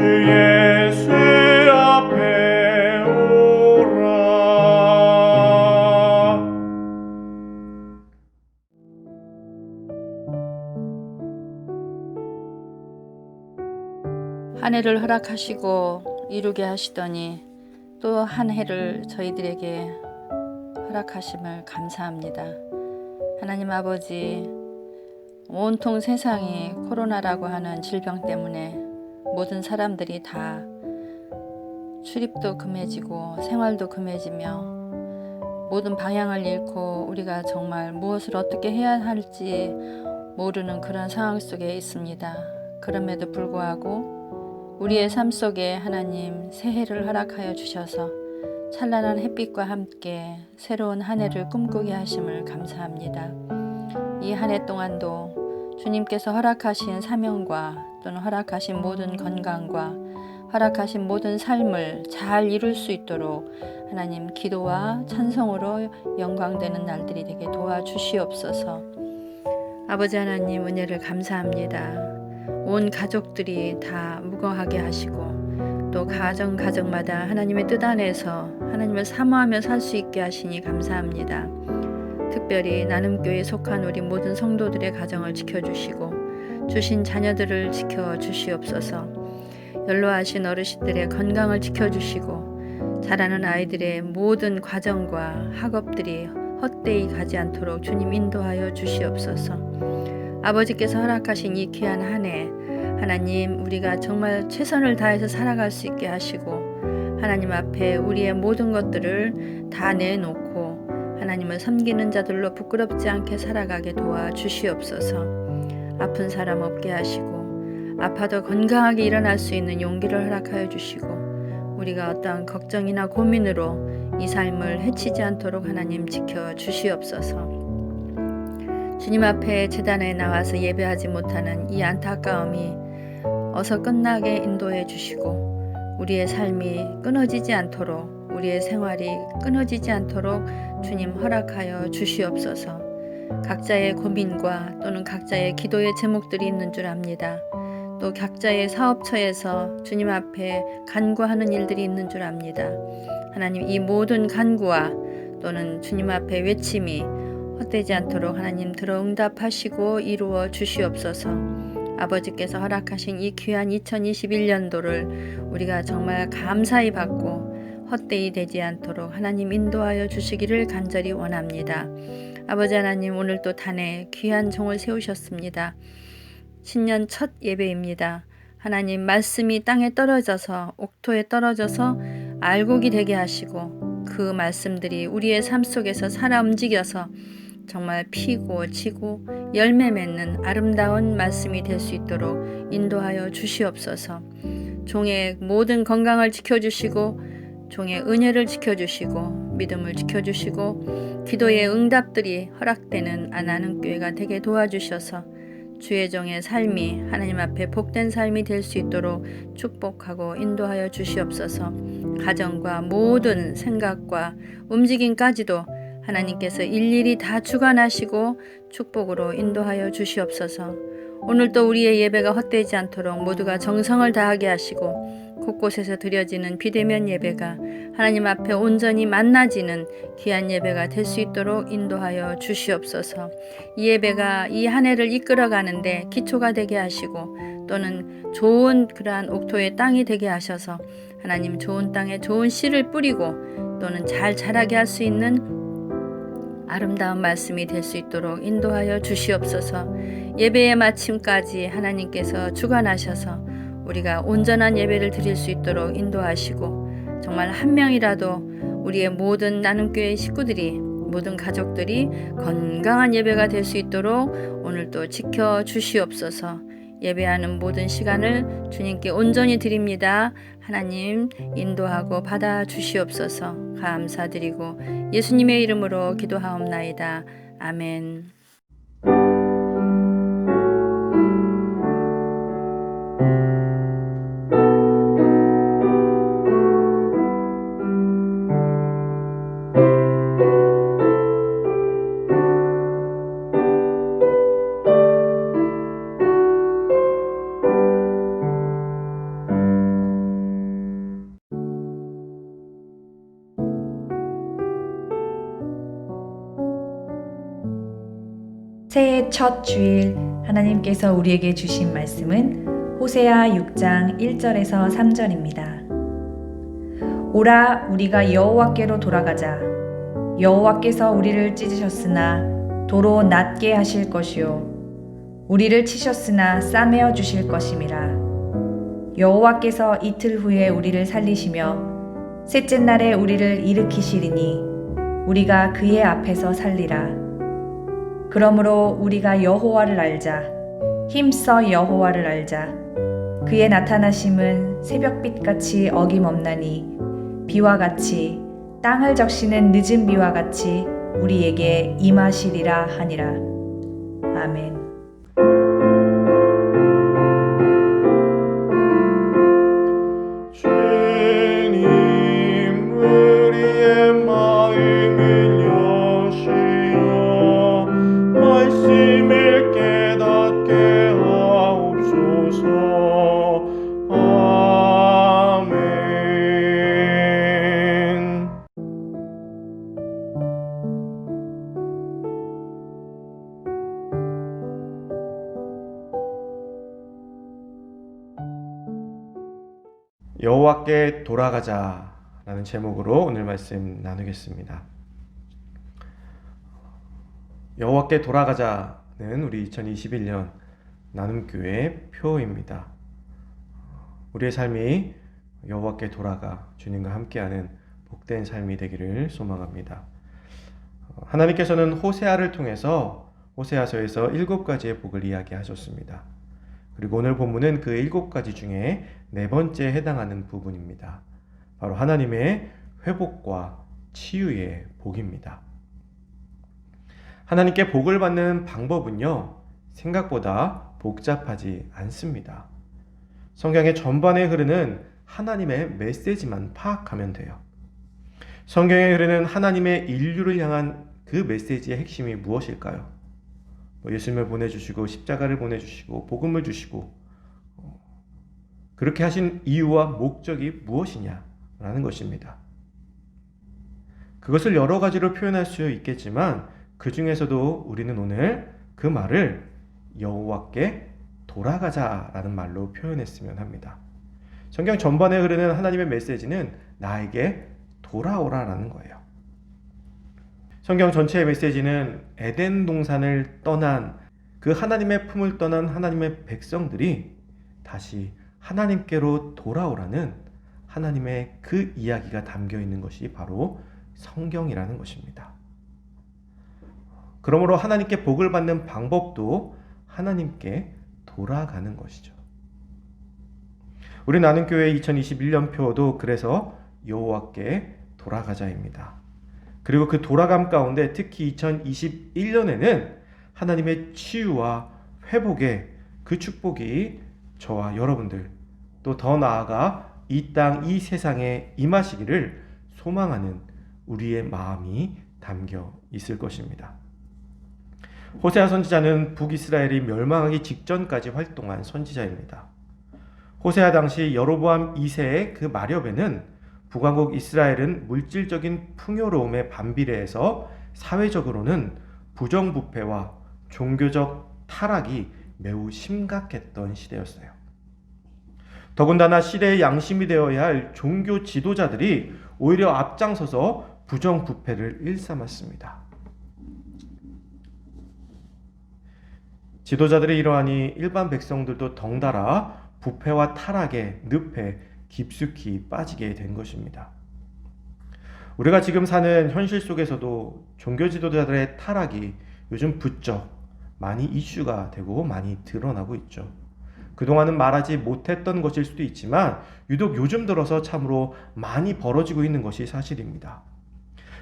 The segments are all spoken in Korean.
주 예수 앞에 오라. 한 해를 허락하시고 이루게 하시더니 또 한 해를 저희들에게 허락하심을 감사합니다. 하나님 아버지, 온통 세상이 코로나라고 하는 질병 때문에 모든 사람들이 다 출입도 금해지고 생활도 금해지며 모든 방향을 잃고 우리가 정말 무엇을 어떻게 해야 할지 모르는 그런 상황 속에 있습니다. 그럼에도 불구하고 우리의 삶 속에 하나님 새해를 허락하여 주셔서 찬란한 햇빛과 함께 새로운 한 해를 꿈꾸게 하심을 감사합니다. 이 한 해 동안도 주님께서 허락하신 사명과 또는 허락하신 모든 건강과 허락하신 모든 삶을 잘 이룰 수 있도록 하나님 기도와 찬송으로 영광되는 날들이 되게 도와주시옵소서. 아버지 하나님 은혜를 감사합니다. 온 가족들이 다 무거워하게 하시고 또 가정마다 하나님의 뜻 안에서 하나님을 사모하며 살 수 있게 하시니 감사합니다. 특별히 나눔교회에 속한 우리 모든 성도들의 가정을 지켜주시고 주신 자녀들을 지켜주시옵소서. 연로하신 어르신들의 건강을 지켜주시고 자라는 아이들의 모든 과정과 학업들이 헛되이 가지 않도록 주님 인도하여 주시옵소서. 아버지께서 허락하신 이 귀한 한 해 하나님 우리가 정말 최선을 다해서 살아갈 수 있게 하시고 하나님 앞에 우리의 모든 것들을 다 내놓고 하나님을 섬기는 자들로 부끄럽지 않게 살아가게 도와주시옵소서. 아픈 사람 없게 하시고 아파도 건강하게 일어날 수 있는 용기를 허락하여 주시고 우리가 어떠한 걱정이나 고민으로 이 삶을 해치지 않도록 하나님 지켜주시옵소서. 주님 앞에 제단에 나와서 예배하지 못하는 이 안타까움이 어서 끝나게 인도해 주시고 우리의 삶이 끊어지지 않도록 우리의 생활이 끊어지지 않도록 주님 허락하여 주시옵소서. 각자의 고민과 또는 각자의 기도의 제목들이 있는 줄 압니다. 또 각자의 사업처에서 주님 앞에 간구하는 일들이 있는 줄 압니다. 하나님 이 모든 간구와 또는 주님 앞에 외침이 헛되지 않도록 하나님 들어 응답하시고 이루어 주시옵소서. 아버지께서 허락하신 이 귀한 2021년도를 우리가 정말 감사히 받고 헛되이 되지 않도록 하나님 인도하여 주시기를 간절히 원합니다. 아버지 하나님 오늘 또 단에 귀한 종을 세우셨습니다. 신년 첫 예배입니다. 하나님 말씀이 땅에 떨어져서 옥토에 떨어져서 알곡이 되게 하시고 그 말씀들이 우리의 삶 속에서 살아 움직여서 정말 피고 지고 열매 맺는 아름다운 말씀이 될 수 있도록 인도하여 주시옵소서. 종의 모든 건강을 지켜주시고 종의 은혜를 지켜주시고 믿음을 지켜주시고 기도의 응답들이 허락되는 나눔교회가 되게 도와주셔서 주의 종의 삶이 하나님 앞에 복된 삶이 될 수 있도록 축복하고 인도하여 주시옵소서. 가정과 모든 생각과 움직임까지도 하나님께서 일일이 다 주관하시고 축복으로 인도하여 주시옵소서. 오늘도 우리의 예배가 헛되지 않도록 모두가 정성을 다하게 하시고 곳곳에서 드려지는 비대면 예배가 하나님 앞에 온전히 만나지는 귀한 예배가 될 수 있도록 인도하여 주시옵소서. 이 예배가 이 한 해를 이끌어가는데 기초가 되게 하시고 또는 좋은 그러한 옥토의 땅이 되게 하셔서 하나님 좋은 땅에 좋은 씨를 뿌리고 또는 잘 자라게 할 수 있는 아름다운 말씀이 될 수 있도록 인도하여 주시옵소서. 예배의 마침까지 하나님께서 주관하셔서 우리가 온전한 예배를 드릴 수 있도록 인도하시고 정말 한 명이라도 우리의 모든 나눔교회 식구들이 모든 가족들이 건강한 예배가 될 수 있도록 오늘도 지켜주시옵소서. 예배하는 모든 시간을 주님께 온전히 드립니다. 하나님 인도하고 받아주시옵소서. 감사드리고 예수님의 이름으로 기도하옵나이다. 아멘. 새해 첫 주일 하나님께서 우리에게 주신 말씀은 호세아 6장 1절에서 3절입니다. 오라 우리가 여호와께로 돌아가자. 여호와께서 우리를 찢으셨으나 도로 낫게 하실 것이요 우리를 치셨으나 싸매어 주실 것임이라. 여호와께서 이틀 후에 우리를 살리시며 셋째 날에 우리를 일으키시리니 우리가 그의 앞에서 살리라. 그러므로 우리가 여호와를 알자. 힘써 여호와를 알자. 그의 나타나심은 새벽빛같이 어김없나니 비와 같이 땅을 적시는 늦은 비와 같이 우리에게 임하시리라 하니라. 아멘. 주님 우리의 마음을 여시어 말씀을 깨닫게 하옵소서. 아멘. 여호와께 돌아가자라는 제목으로 오늘 말씀 나누겠습니다. 여호와께 돌아가자는 우리 2021년 나눔교회 표어입니다. 우리의 삶이 여호와께 돌아가 주님과 함께하는 복된 삶이 되기를 소망합니다. 하나님께서는 호세아를 통해서 호세아서에서 7가지의 복을 이야기하셨습니다. 그리고 오늘 본문은 그 7가지 중에 4번째에 해당하는 부분입니다. 바로 하나님의 회복과 치유의 복입니다. 하나님께 복을 받는 방법은요, 생각보다 복잡하지 않습니다. 성경의 전반에 흐르는 하나님의 메시지만 파악하면 돼요. 성경에 흐르는 하나님의 인류를 향한 그 메시지의 핵심이 무엇일까요? 예수님을 보내주시고 십자가를 보내주시고 복음을 주시고 그렇게 하신 이유와 목적이 무엇이냐라는 것입니다. 그것을 여러 가지로 표현할 수 있겠지만 그 중에서도 우리는 오늘 그 말을 여호와께 돌아가자라는 말로 표현했으면 합니다. 성경 전반에 흐르는 하나님의 메시지는 나에게 돌아오라라는 거예요. 성경 전체의 메시지는 에덴 동산을 떠난 그 하나님의 품을 떠난 하나님의 백성들이 다시 하나님께로 돌아오라는 하나님의 그 이야기가 담겨 있는 것이 바로 성경이라는 것입니다. 그러므로 하나님께 복을 받는 방법도 하나님께 돌아가는 것이죠. 우리 나눔교회 2021년 표도 그래서 여호와께 돌아가자입니다. 그리고 그 돌아감 가운데 특히 2021년에는 하나님의 치유와 회복의 그 축복이 저와 여러분들 또 더 나아가 이 땅, 이 세상에 임하시기를 소망하는 우리의 마음이 담겨 있을 것입니다. 호세아 선지자는 북이스라엘이 멸망하기 직전까지 활동한 선지자입니다. 호세아 당시 여로보암 2세의 그 마렵에는 북왕국 이스라엘은 물질적인 풍요로움에 반비례해서 사회적으로는 부정부패와 종교적 타락이 매우 심각했던 시대였어요. 더군다나 시대의 양심이 되어야 할 종교 지도자들이 오히려 앞장서서 부정부패를 일삼았습니다. 지도자들이 이러하니 일반 백성들도 덩달아 부패와 타락의 늪에 깊숙이 빠지게 된 것입니다. 우리가 지금 사는 현실 속에서도 종교 지도자들의 타락이 요즘 부쩍 많이 이슈가 되고 많이 드러나고 있죠. 그동안은 말하지 못했던 것일 수도 있지만 유독 요즘 들어서 참으로 많이 벌어지고 있는 것이 사실입니다.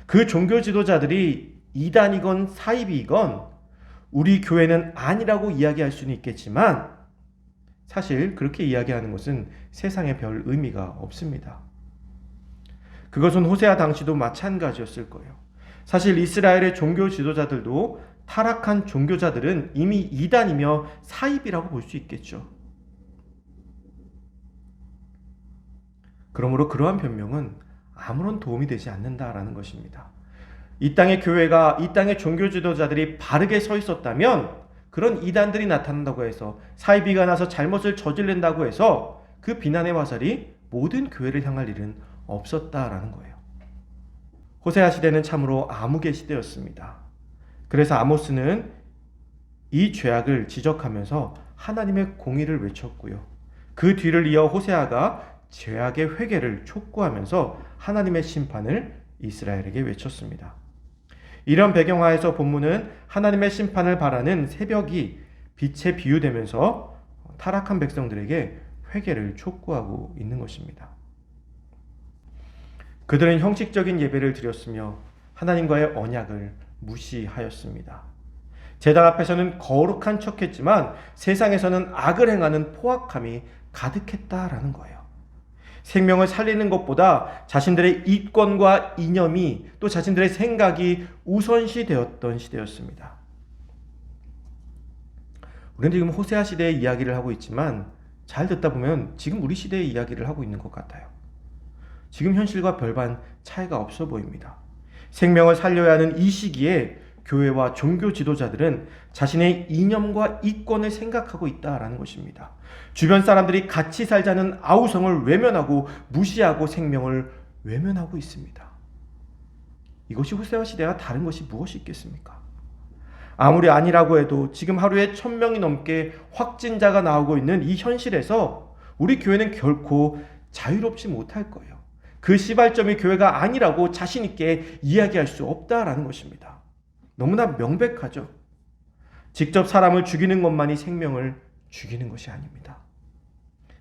그 종교 지도자들이 이단이건 사이비이건 우리 교회는 아니라고 이야기할 수는 있겠지만 사실 그렇게 이야기하는 것은 세상에 별 의미가 없습니다. 그것은 호세아 당시도 마찬가지였을 거예요. 사실 이스라엘의 종교 지도자들도 타락한 종교자들은 이미 이단이며 사입이라고 볼 수 있겠죠. 그러므로 그러한 변명은 아무런 도움이 되지 않는다라는 것입니다. 이 땅의 교회가, 이 땅의 종교 지도자들이 바르게 서 있었다면 그런 이단들이 나타난다고 해서 사이비가 나서 잘못을 저지른다고 해서 그 비난의 화살이 모든 교회를 향할 일은 없었다라는 거예요. 호세아 시대는 참으로 암흑의 시대였습니다. 그래서 아모스는 이 죄악을 지적하면서 하나님의 공의를 외쳤고요. 그 뒤를 이어 호세아가 죄악의 회개를 촉구하면서 하나님의 심판을 이스라엘에게 외쳤습니다. 이런 배경하에서 본문은 하나님의 심판을 바라는 새벽이 빛에 비유되면서 타락한 백성들에게 회개를 촉구하고 있는 것입니다. 그들은 형식적인 예배를 드렸으며 하나님과의 언약을 무시하였습니다. 제단 앞에서는 거룩한 척했지만 세상에서는 악을 행하는 포악함이 가득했다라는 거예요. 생명을 살리는 것보다 자신들의 이권과 이념이 또 자신들의 생각이 우선시 되었던 시대였습니다. 우리는 지금 호세아 시대의 이야기를 하고 있지만 잘 듣다 보면 지금 우리 시대의 이야기를 하고 있는 것 같아요. 지금 현실과 별반 차이가 없어 보입니다. 생명을 살려야 하는 이 시기에 교회와 종교 지도자들은 자신의 이념과 이권을 생각하고 있다라는 것입니다. 주변 사람들이 같이 살자는 아우성을 외면하고 무시하고 생명을 외면하고 있습니다. 이것이 호세아 시대와 다른 것이 무엇이 있겠습니까? 아무리 아니라고 해도 지금 하루에 1000명이 넘게 확진자가 나오고 있는 이 현실에서 우리 교회는 결코 자유롭지 못할 거예요. 그 시발점이 교회가 아니라고 자신 있게 이야기할 수 없다라는 것입니다. 너무나 명백하죠. 직접 사람을 죽이는 것만이 생명을 죽이는 것이 아닙니다.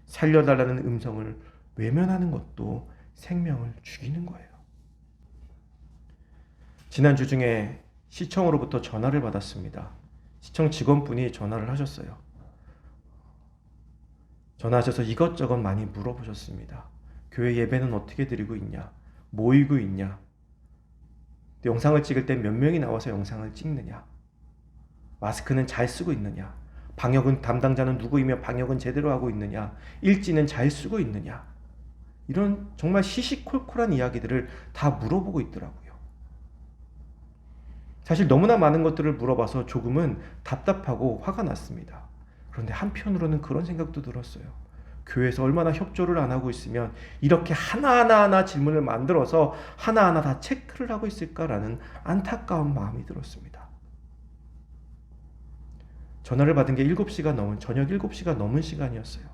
살려달라는 음성을 외면하는 것도 생명을 죽이는 거예요. 지난주 중에 시청으로부터 전화를 받았습니다. 시청 직원분이 전화를 하셨어요. 전화하셔서 이것저것 많이 물어보셨습니다. 교회 예배는 어떻게 드리고 있냐? 모이고 있냐? 영상을 찍을 때 몇 명이 나와서 영상을 찍느냐? 마스크는 잘 쓰고 있느냐? 방역은 담당자는 누구이며 방역은 제대로 하고 있느냐? 일지는 잘 쓰고 있느냐? 이런 정말 시시콜콜한 이야기들을 다 물어보고 있더라고요. 사실 너무나 많은 것들을 물어봐서 조금은 답답하고 화가 났습니다. 그런데 한편으로는 그런 생각도 들었어요. 교회에서 얼마나 협조를 안 하고 있으면 이렇게 하나하나 질문을 만들어서 하나하나 다 체크를 하고 있을까라는 안타까운 마음이 들었습니다. 전화를 받은 게 저녁 7시가 넘은 시간이었어요.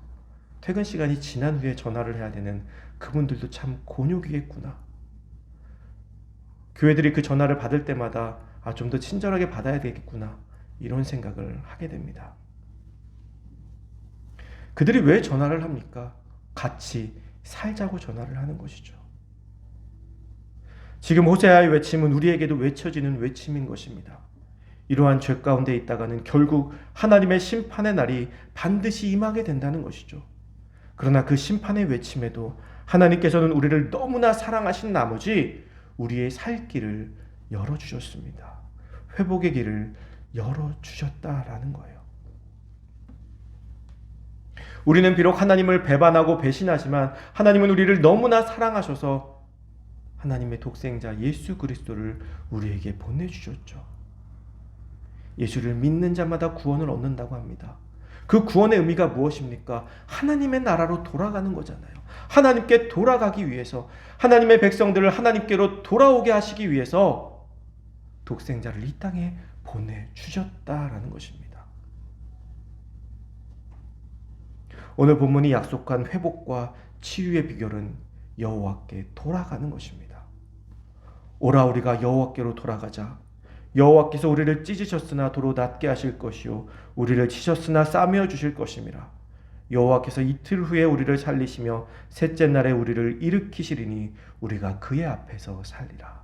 퇴근 시간이 지난 후에 전화를 해야 되는 그분들도 참 곤욕이겠구나. 교회들이 그 전화를 받을 때마다 좀 더 친절하게 받아야 되겠구나, 이런 생각을 하게 됩니다. 그들이 왜 전화를 합니까? 같이 살자고 전화를 하는 것이죠. 지금 호세아의 외침은 우리에게도 외쳐지는 외침인 것입니다. 이러한 죄 가운데 있다가는 결국 하나님의 심판의 날이 반드시 임하게 된다는 것이죠. 그러나 그 심판의 외침에도 하나님께서는 우리를 너무나 사랑하신 나머지 우리의 살 길을 열어주셨습니다. 회복의 길을 열어주셨다라는 거예요. 우리는 비록 하나님을 배반하고 배신하지만 하나님은 우리를 너무나 사랑하셔서 하나님의 독생자 예수 그리스도를 우리에게 보내주셨죠. 예수를 믿는 자마다 구원을 얻는다고 합니다. 그 구원의 의미가 무엇입니까? 하나님의 나라로 돌아가는 거잖아요. 하나님께 돌아가기 위해서, 하나님의 백성들을 하나님께로 돌아오게 하시기 위해서 독생자를 이 땅에 보내주셨다라는 것입니다. 오늘 본문이 약속한 회복과 치유의 비결은 여호와께 돌아가는 것입니다. 오라 우리가 여호와께로 돌아가자. 여호와께서 우리를 찢으셨으나 도로 낫게 하실 것이요 우리를 치셨으나 싸매어 주실 것임이라. 여호와께서 이틀 후에 우리를 살리시며 셋째 날에 우리를 일으키시리니 우리가 그의 앞에서 살리라.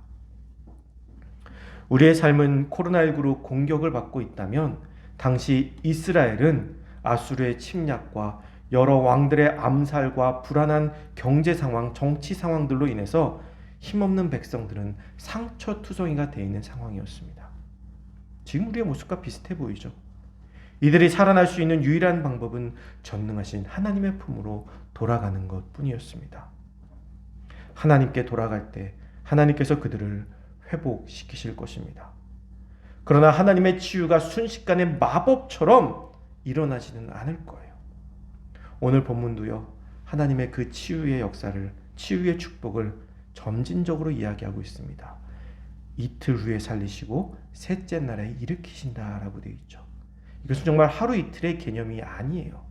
우리의 삶은 코로나19로 공격을 받고 있다면 당시 이스라엘은 아수르의 침략과 여러 왕들의 암살과 불안한 경제 상황, 정치 상황들로 인해서 힘없는 백성들은 상처투성이가 되어 있는 상황이었습니다. 지금 우리의 모습과 비슷해 보이죠. 이들이 살아날 수 있는 유일한 방법은 전능하신 하나님의 품으로 돌아가는 것뿐이었습니다. 하나님께 돌아갈 때 하나님께서 그들을 회복시키실 것입니다. 그러나 하나님의 치유가 순식간에 마법처럼 일어나지는 않을 거예요. 오늘 본문도요, 하나님의 그 치유의 역사를, 치유의 축복을 점진적으로 이야기하고 있습니다. 이틀 후에 살리시고 셋째 날에 일으키신다라고 되어 있죠. 이것은 정말 하루 이틀의 개념이 아니에요.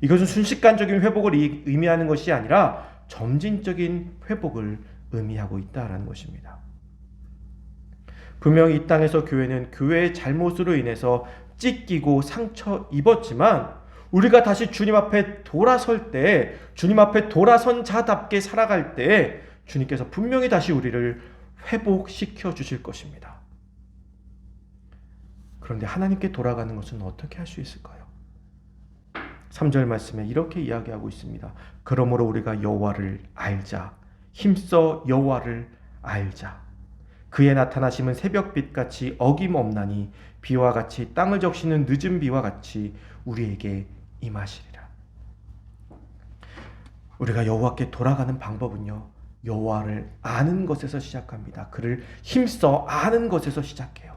이것은 순식간적인 회복을 의미하는 것이 아니라 점진적인 회복을 의미하고 있다라는 것입니다. 분명히 이 땅에서 교회는 교회의 잘못으로 인해서 찢기고 상처 입었지만 우리가 다시 주님 앞에 돌아설 때, 주님 앞에 돌아선 자답게 살아갈 때 주님께서 분명히 다시 우리를 회복시켜 주실 것입니다. 그런데 하나님께 돌아가는 것은 어떻게 할 수 있을까요? 3절 말씀에 이렇게 이야기하고 있습니다. 그러므로 우리가 여호와를 알자. 힘써 여호와를 알자. 그의 나타나심은 새벽빛같이 어김없나니 비와 같이 땅을 적시는 늦은 비와 같이 우리에게 임하시리라. 우리가 여호와께 돌아가는 방법은요, 여호와를 아는 것에서 시작합니다. 그를 힘써 아는 것에서 시작해요.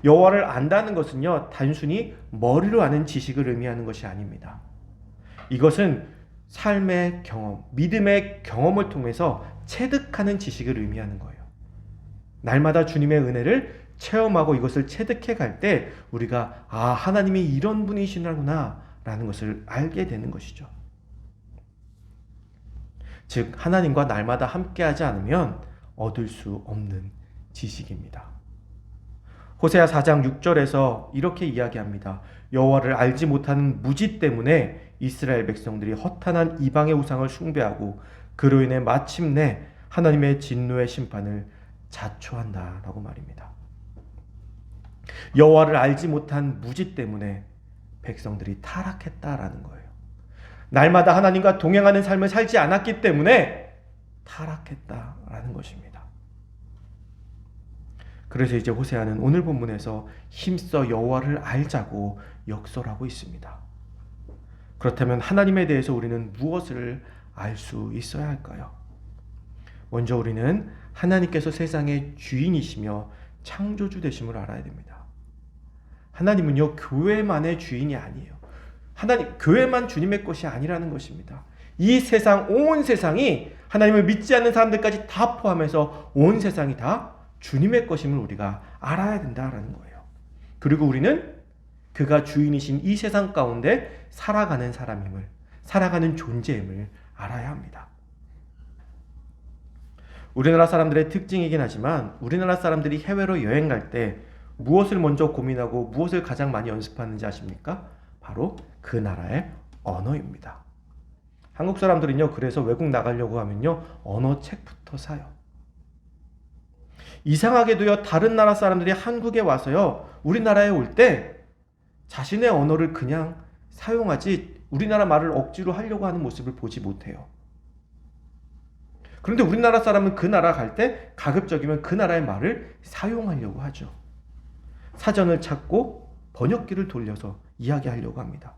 여호와를 안다는 것은요, 단순히 머리로 아는 지식을 의미하는 것이 아닙니다. 이것은 삶의 경험, 믿음의 경험을 통해서 체득하는 지식을 의미하는 거예요. 날마다 주님의 은혜를 체험하고 이것을 체득해 갈 때 우리가 하나님이 이런 분이시구나 라는 것을 알게 되는 것이죠. 즉 하나님과 날마다 함께하지 않으면 얻을 수 없는 지식입니다. 호세아 4장 6절에서 이렇게 이야기합니다. 여호와를 알지 못하는 무지 때문에 이스라엘 백성들이 허탄한 이방의 우상을 숭배하고 그로 인해 마침내 하나님의 진노의 심판을 자초한다라고 말입니다. 여호와를 알지 못한 무지 때문에 백성들이 타락했다라는 거예요. 날마다 하나님과 동행하는 삶을 살지 않았기 때문에 타락했다라는 것입니다. 그래서 이제 호세아는 오늘 본문에서 힘써 여호와를 알자고 역설하고 있습니다. 그렇다면 하나님에 대해서 우리는 무엇을 알 수 있어야 할까요? 먼저 우리는 하나님께서 세상의 주인이시며 창조주 되심을 알아야 됩니다. 하나님은요, 교회만의 주인이 아니에요. 교회만 주님의 것이 아니라는 것입니다. 이 세상, 온 세상이 하나님을 믿지 않는 사람들까지 다 포함해서 온 세상이 다 주님의 것임을 우리가 알아야 된다라는 거예요. 그리고 우리는 그가 주인이신 이 세상 가운데 살아가는 사람임을, 살아가는 존재임을 알아야 합니다. 우리나라 사람들의 특징이긴 하지만 우리나라 사람들이 해외로 여행 갈 때 무엇을 먼저 고민하고 무엇을 가장 많이 연습하는지 아십니까? 바로 그 나라의 언어입니다. 한국 사람들은요, 그래서 외국 나가려고 하면요, 언어 책부터 사요. 이상하게도요, 다른 나라 사람들이 한국에 와서요, 우리나라에 올 때 자신의 언어를 그냥 사용하지 우리나라 말을 억지로 하려고 하는 모습을 보지 못해요. 그런데 우리나라 사람은 그 나라 갈 때 가급적이면 그 나라의 말을 사용하려고 하죠. 사전을 찾고 번역기를 돌려서 이야기하려고 합니다.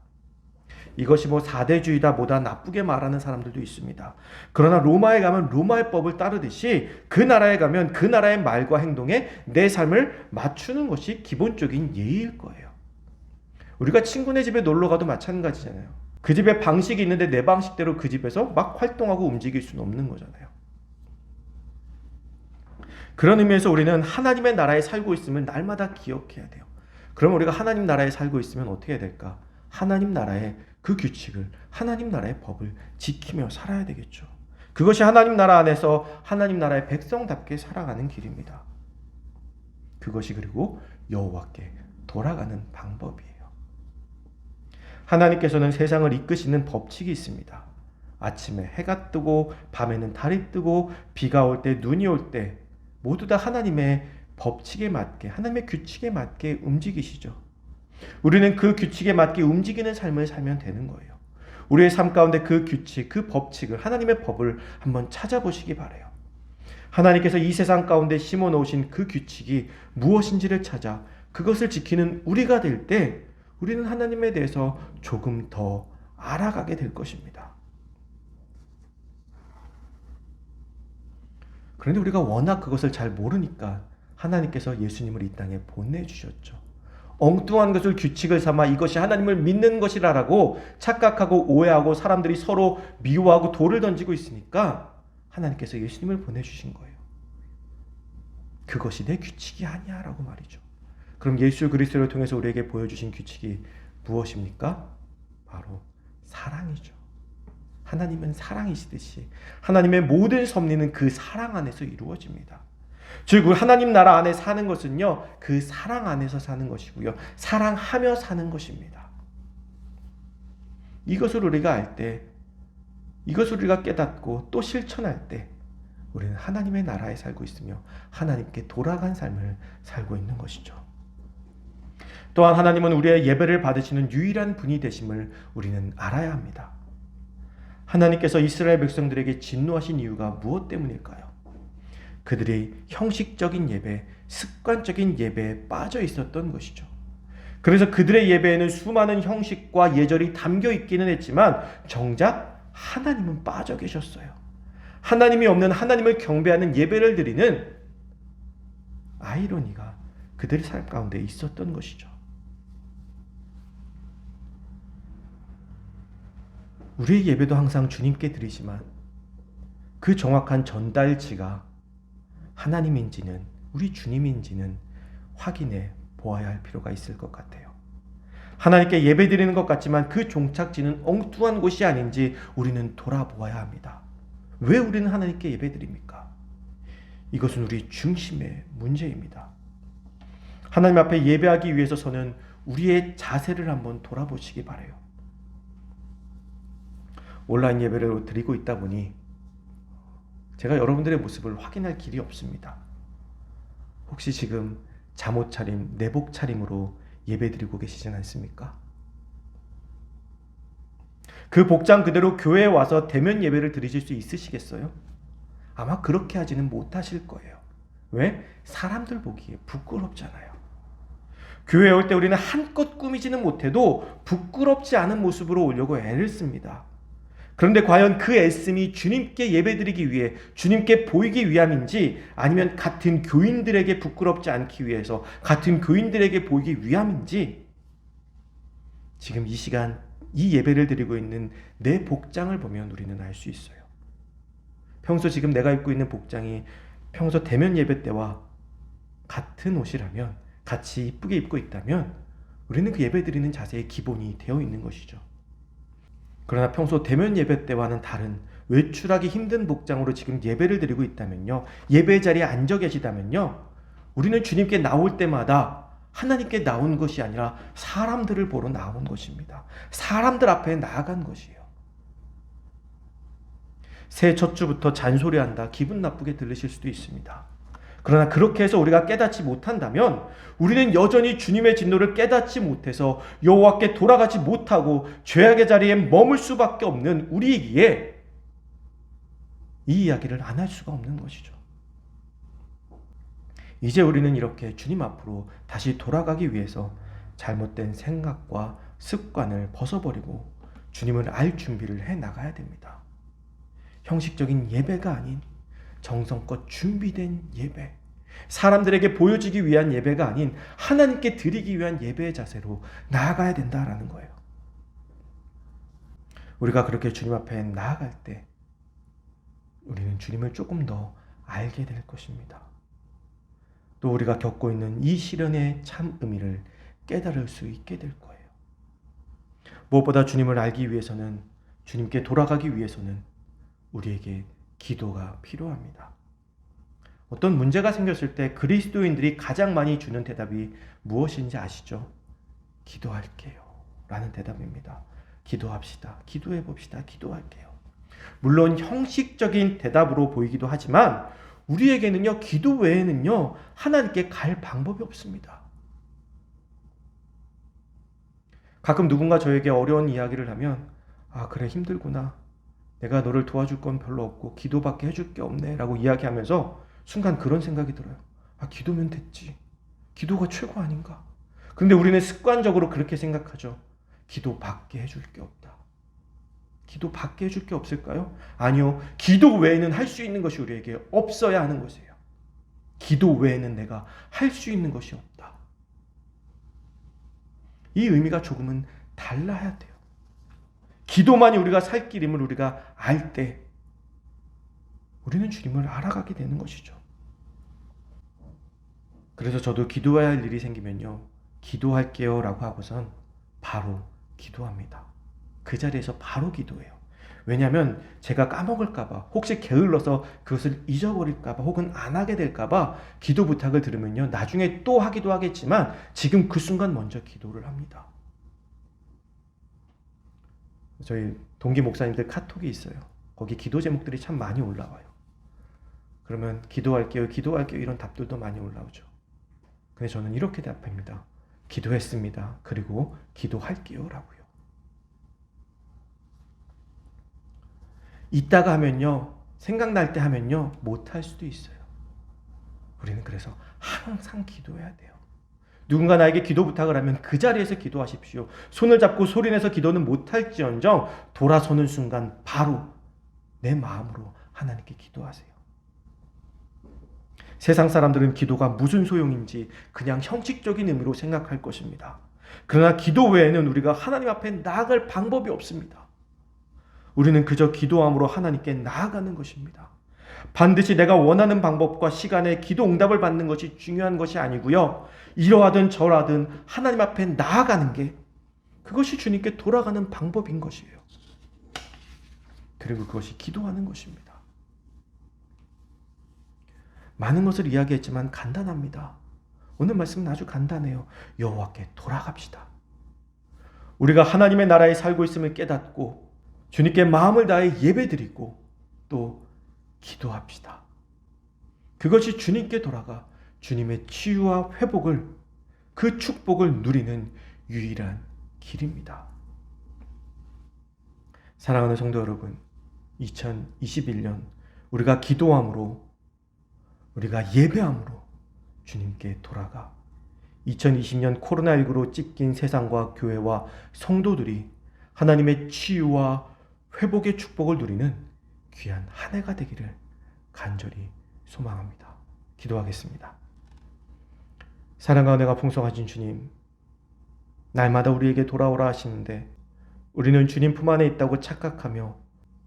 이것이 사대주의다 뭐다 나쁘게 말하는 사람들도 있습니다. 그러나 로마에 가면 로마의 법을 따르듯이 그 나라에 가면 그 나라의 말과 행동에 내 삶을 맞추는 것이 기본적인 예의일 거예요. 우리가 친구네 집에 놀러 가도 마찬가지잖아요. 그 집에 방식이 있는데 내 방식대로 그 집에서 막 활동하고 움직일 수는 없는 거잖아요. 그런 의미에서 우리는 하나님의 나라에 살고 있으면 날마다 기억해야 돼요. 그럼 우리가 하나님 나라에 살고 있으면 어떻게 해야 될까? 하나님 나라의 그 규칙을, 하나님 나라의 법을 지키며 살아야 되겠죠. 그것이 하나님 나라 안에서 하나님 나라의 백성답게 살아가는 길입니다. 그것이 그리고 여호와께 돌아가는 방법이에요. 하나님께서는 세상을 이끄시는 법칙이 있습니다. 아침에 해가 뜨고 밤에는 달이 뜨고 비가 올 때 눈이 올 때 모두 다 하나님의 법칙에 맞게, 하나님의 규칙에 맞게 움직이시죠. 우리는 그 규칙에 맞게 움직이는 삶을 살면 되는 거예요. 우리의 삶 가운데 그 규칙, 그 법칙을, 하나님의 법을 한번 찾아보시기 바라요. 하나님께서 이 세상 가운데 심어놓으신 그 규칙이 무엇인지를 찾아 그것을 지키는 우리가 될 때 우리는 하나님에 대해서 조금 더 알아가게 될 것입니다. 그런데 우리가 워낙 그것을 잘 모르니까 하나님께서 예수님을 이 땅에 보내주셨죠. 엉뚱한 것을 규칙을 삼아 이것이 하나님을 믿는 것이라고 착각하고 오해하고 사람들이 서로 미워하고 돌을 던지고 있으니까 하나님께서 예수님을 보내주신 거예요. 그것이 내 규칙이 아니야 라고 말이죠. 그럼 예수 그리스도를 통해서 우리에게 보여주신 규칙이 무엇입니까? 바로 사랑이죠. 하나님은 사랑이시듯이 하나님의 모든 섭리는 그 사랑 안에서 이루어집니다. 즉 하나님 나라 안에 사는 것은요, 그 사랑 안에서 사는 것이고요, 사랑하며 사는 것입니다. 이것을 우리가 알 때, 이것을 우리가 깨닫고 또 실천할 때 우리는 하나님의 나라에 살고 있으며 하나님께 돌아간 삶을 살고 있는 것이죠. 또한 하나님은 우리의 예배를 받으시는 유일한 분이 되심을 우리는 알아야 합니다. 하나님께서 이스라엘 백성들에게 진노하신 이유가 무엇 때문일까요? 그들이 형식적인 예배, 습관적인 예배에 빠져 있었던 것이죠. 그래서 그들의 예배에는 수많은 형식과 예절이 담겨 있기는 했지만 정작 하나님은 빠져 계셨어요. 하나님이 없는 하나님을 경배하는 예배를 드리는 아이러니가 그들의 삶 가운데 있었던 것이죠. 우리의 예배도 항상 주님께 드리지만 그 정확한 전달지가 하나님인지는 우리 주님인지는 확인해 보아야 할 필요가 있을 것 같아요. 하나님께 예배 드리는 것 같지만 그 종착지는 엉뚱한 곳이 아닌지 우리는 돌아보아야 합니다. 왜 우리는 하나님께 예배 드립니까? 이것은 우리 중심의 문제입니다. 하나님 앞에 예배하기 위해서는 우리의 자세를 한번 돌아보시기 바라요. 온라인 예배를 드리고 있다 보니 제가 여러분들의 모습을 확인할 길이 없습니다. 혹시 지금 잠옷 차림, 내복 차림으로 예배 드리고 계시진 않습니까? 그 복장 그대로 교회에 와서 대면 예배를 드리실 수 있으시겠어요? 아마 그렇게 하지는 못하실 거예요. 왜? 사람들 보기에 부끄럽잖아요. 교회에 올 때 우리는 한껏 꾸미지는 못해도 부끄럽지 않은 모습으로 오려고 애를 씁니다. 그런데 과연 그 애씀이 주님께 예배드리기 위해 주님께 보이기 위함인지 아니면 같은 교인들에게 부끄럽지 않기 위해서 같은 교인들에게 보이기 위함인지 지금 이 시간 이 예배를 드리고 있는 내 복장을 보면 우리는 알 수 있어요. 평소 지금 내가 입고 있는 복장이 평소 대면 예배 때와 같은 옷이라면 같이 이쁘게 입고 있다면 우리는 그 예배 드리는 자세의 기본이 되어 있는 것이죠. 그러나 평소 대면 예배 때와는 다른 외출하기 힘든 복장으로 지금 예배를 드리고 있다면요, 예배 자리에 앉아 계시다면요, 우리는 주님께 나올 때마다 하나님께 나온 것이 아니라 사람들을 보러 나온 것입니다. 사람들 앞에 나아간 것이에요. 새해 첫 주부터 잔소리한다, 기분 나쁘게 들리실 수도 있습니다. 그러나 그렇게 해서 우리가 깨닫지 못한다면 우리는 여전히 주님의 진노를 깨닫지 못해서 여호와께 돌아가지 못하고 죄악의 자리에 머물 수밖에 없는 우리이기에 이 이야기를 안 할 수가 없는 것이죠. 이제 우리는 이렇게 주님 앞으로 다시 돌아가기 위해서 잘못된 생각과 습관을 벗어버리고 주님을 알 준비를 해 나가야 됩니다. 형식적인 예배가 아닌 정성껏 준비된 예배, 사람들에게 보여지기 위한 예배가 아닌 하나님께 드리기 위한 예배의 자세로 나아가야 된다라는 거예요. 우리가 그렇게 주님 앞에 나아갈 때 우리는 주님을 조금 더 알게 될 것입니다. 또 우리가 겪고 있는 이 시련의 참 의미를 깨달을 수 있게 될 거예요. 무엇보다 주님을 알기 위해서는, 주님께 돌아가기 위해서는 우리에게 기도가 필요합니다. 어떤 문제가 생겼을 때 그리스도인들이 가장 많이 주는 대답이 무엇인지 아시죠? 기도할게요 라는 대답입니다. 기도합시다. 기도해 봅시다. 기도할게요. 물론 형식적인 대답으로 보이기도 하지만 우리에게는요, 기도 외에는요, 하나님께 갈 방법이 없습니다. 가끔 누군가 저에게 어려운 이야기를 하면, 아, 그래, 힘들구나. 내가 너를 도와줄 건 별로 없고 기도밖에 해줄 게 없네 라고 이야기하면서 순간 그런 생각이 들어요. 아, 기도면 됐지. 기도가 최고 아닌가? 그런데 우리는 습관적으로 그렇게 생각하죠. 기도밖에 해줄 게 없다. 기도 받게 해줄 게 없을까요? 아니요. 기도 외에는 할 수 있는 것이 우리에게 없어야 하는 것이에요. 기도 외에는 내가 할 수 있는 것이 없다. 이 의미가 조금은 달라야 돼요. 기도만이 우리가 살 길임을 우리가 알 때 우리는 주님을 알아가게 되는 것이죠. 그래서 저도 기도해야 할 일이 생기면요, 기도할게요 라고 하고선 바로 기도합니다. 그 자리에서 바로 기도해요. 왜냐하면 제가 까먹을까봐, 혹시 게을러서 그것을 잊어버릴까봐, 혹은 안 하게 될까봐 기도 부탁을 들으면요, 나중에 또 하기도 하겠지만 지금 그 순간 먼저 기도를 합니다. 저희 동기 목사님들 카톡이 있어요. 거기 기도 제목들이 참 많이 올라와요. 그러면 기도할게요, 기도할게요 이런 답들도 많이 올라오죠. 근데 저는 이렇게 답합니다. 기도했습니다. 그리고 기도할게요 라고요. 이따가 하면요, 생각날 때 하면요, 못할 수도 있어요. 우리는 그래서 항상 기도해야 돼요. 누군가 나에게 기도 부탁을 하면 그 자리에서 기도하십시오. 손을 잡고 소리내서 기도는 못할지언정 돌아서는 순간 바로 내 마음으로 하나님께 기도하세요. 세상 사람들은 기도가 무슨 소용인지 그냥 형식적인 의미로 생각할 것입니다. 그러나 기도 외에는 우리가 하나님 앞에 나아갈 방법이 없습니다. 우리는 그저 기도함으로 하나님께 나아가는 것입니다. 반드시 내가 원하는 방법과 시간에 기도 응답을 받는 것이 중요한 것이 아니고요, 이러하든 저러하든 하나님 앞에 나아가는 게, 그것이 주님께 돌아가는 방법인 것이에요. 그리고 그것이 기도하는 것입니다. 많은 것을 이야기했지만 간단합니다. 오늘 말씀은 아주 간단해요. 여호와께 돌아갑시다. 우리가 하나님의 나라에 살고 있음을 깨닫고 주님께 마음을 다해 예배드리고 또 기도합시다. 그것이 주님께 돌아가 주님의 치유와 회복을, 그 축복을 누리는 유일한 길입니다. 사랑하는 성도 여러분, 2021년 우리가 기도함으로, 우리가 예배함으로 주님께 돌아가 2020년 코로나19로 찢긴 세상과 교회와 성도들이 하나님의 치유와 회복의 축복을 누리는 귀한 한 해가 되기를 간절히 소망합니다. 기도하겠습니다. 사랑과 은혜가 풍성하신 주님, 날마다 우리에게 돌아오라 하시는데 우리는 주님 품 안에 있다고 착각하며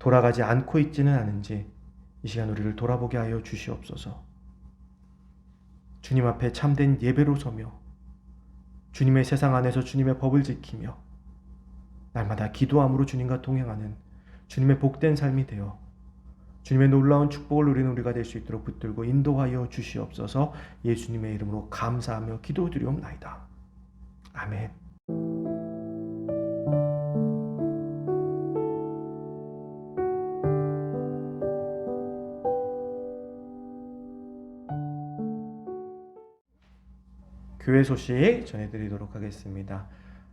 돌아가지 않고 있지는 않은지 이 시간 우리를 돌아보게 하여 주시옵소서. 주님 앞에 참된 예배로 서며 주님의 세상 안에서 주님의 법을 지키며 날마다 기도함으로 주님과 동행하는 주님의 복된 삶이 되어 주님의 놀라운 축복을 누리는 우리가 될 수 있도록 붙들고 인도하여 주시옵소서. 예수님의 이름으로 감사하며 기도드리옵나이다. 아멘. 교회 소식 전해드리도록 하겠습니다.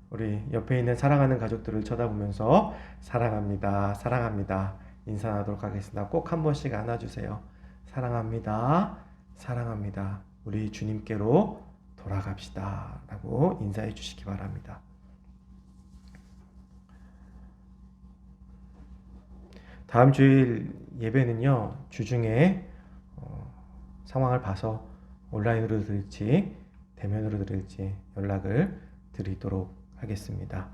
우리 옆에 있는 사랑하는 가족들을 쳐다보면서 사랑합니다, 사랑합니다 인사하도록 하겠습니다. 꼭 한 번씩 안아주세요. 사랑합니다, 사랑합니다. 우리 주님께로 돌아갑시다 라고 인사해 주시기 바랍니다. 다음 주일 예배는요, 주중에 상황을 봐서 온라인으로 들을지 대면으로 들을지 연락을 드리도록 하겠습니다.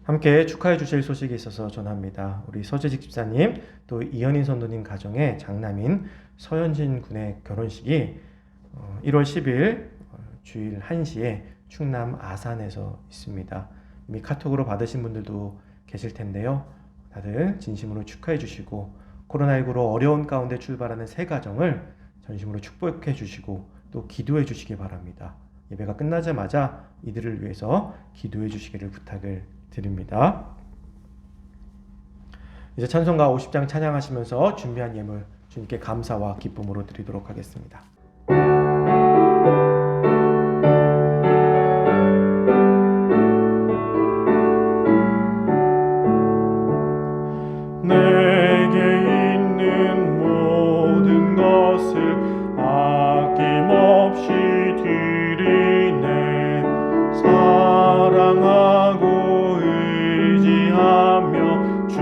함께 축하해 주실 소식이 있어서 전합니다. 우리 서재직 집사님 또 이현인 선도님 가정의 장남인 서현진 군의 결혼식이 1월 10일 주일 1시에 충남 아산에서 있습니다. 이미 카톡으로 받으신 분들도 계실 텐데요. 다들 진심으로 축하해 주시고 코로나19로 어려운 가운데 출발하는 새 가정을 전심으로 축복해 주시고 또 기도해 주시기 바랍니다. 예배가 끝나자마자 이들을 위해서 기도해 주시기를 부탁을 드립니다. 이제 찬송가 50장 찬양하시면서 준비한 예물 주님께 감사와 기쁨으로 드리도록 하겠습니다. 내게 있는 모든 것을 아낌없이 드리네. 사랑하고 의지하며 주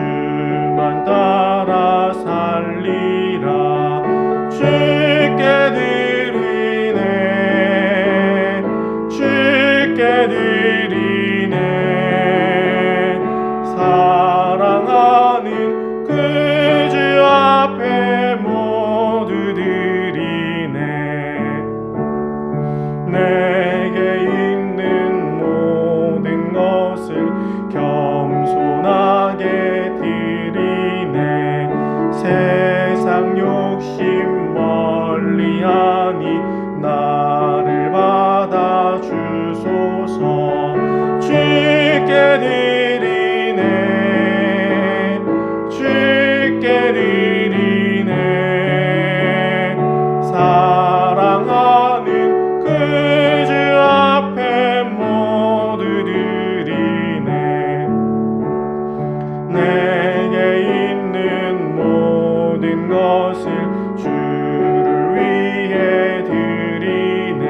위하니 나를 받아 주소서. 주께 드리네 주께 드리네 사랑하는 그 주 앞에 모두 드리네. 내게 있는 모든 것을 주를 위해 드리네.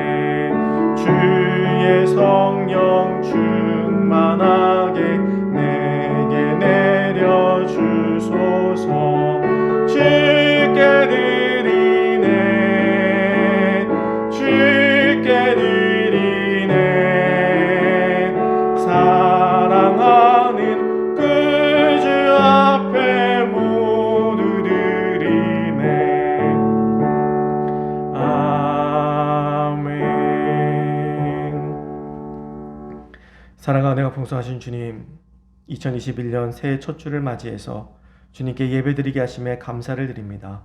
주의 성령 충만하게 내게 내려 주소서. 주께 드리네 주께 드리네 사랑하는 그 주 앞에 모두 드리네. 아멘. 사랑과 은혜가 풍성하신 주님, 2021년 새해 첫 주를 맞이해서 주님께 예배드리게 하심에 감사를 드립니다.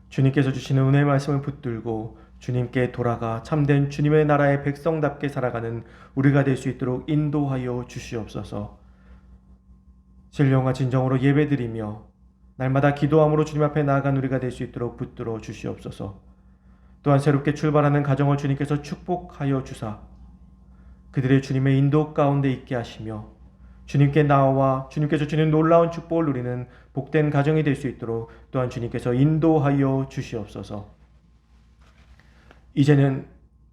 주님께서 주시는 은혜의 말씀을 붙들고 주님께 돌아가 참된 주님의 나라의 백성답게 살아가는 우리가 될 수 있도록 인도하여 주시옵소서. 신령과 진정으로 예배드리며 날마다 기도함으로 주님 앞에 나아간 우리가 될 수 있도록 붙들어 주시옵소서. 또한 새롭게 출발하는 가정을 주님께서 축복하여 주사 그들의 주님의 인도 가운데 있게 하시며 주님께 나와 주님께서 주는 놀라운 축복을 누리는 복된 가정이 될 수 있도록 또한 주님께서 인도하여 주시옵소서. 이제는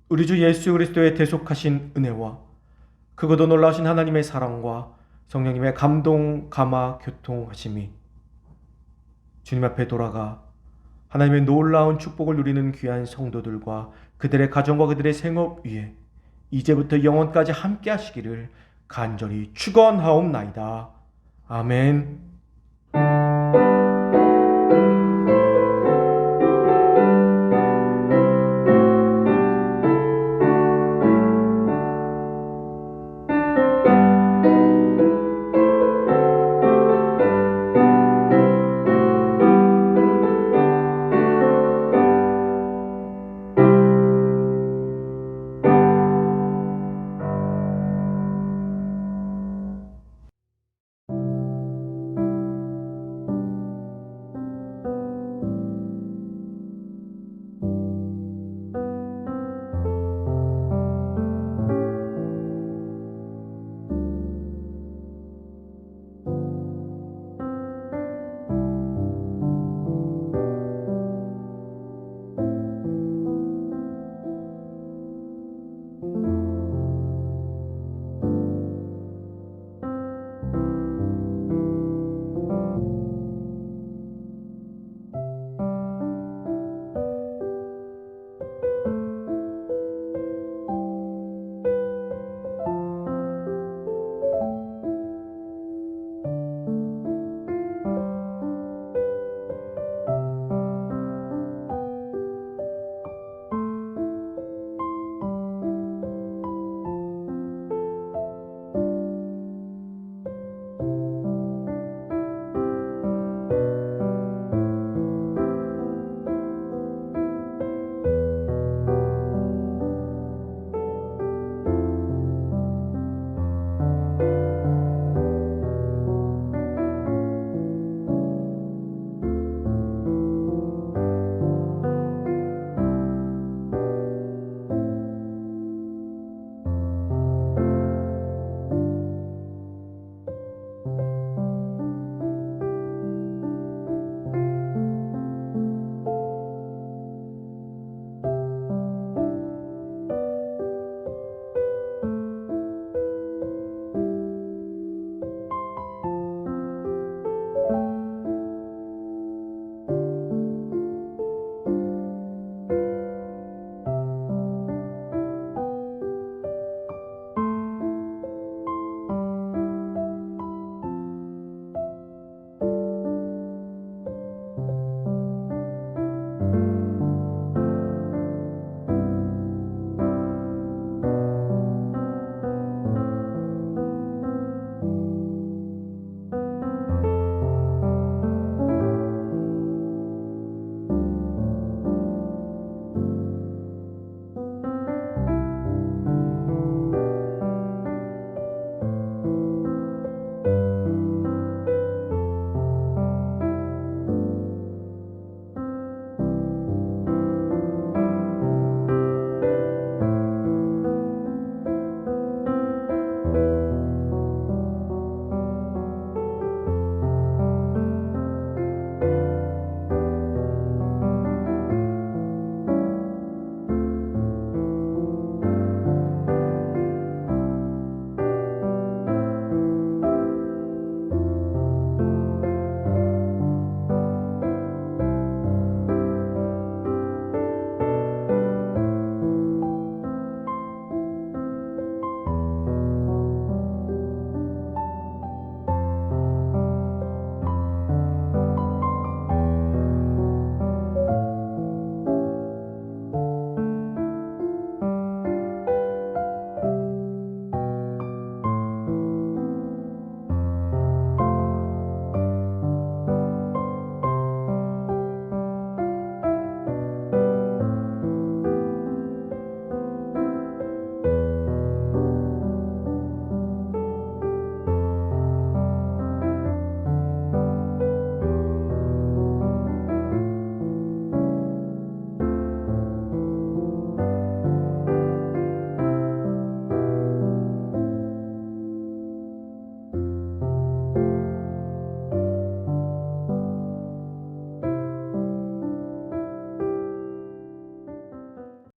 우리 주 예수 그리스도의 대속하신 은혜와 크고도 놀라우신 하나님의 사랑과 성령님의 감동, 감화, 교통하심이 주님 앞에 돌아가 하나님의 놀라운 축복을 누리는 귀한 성도들과 그들의 가정과 그들의 생업 위에 이제부터 영원까지 함께 하시기를 간절히 축원하옵나이다. 아멘.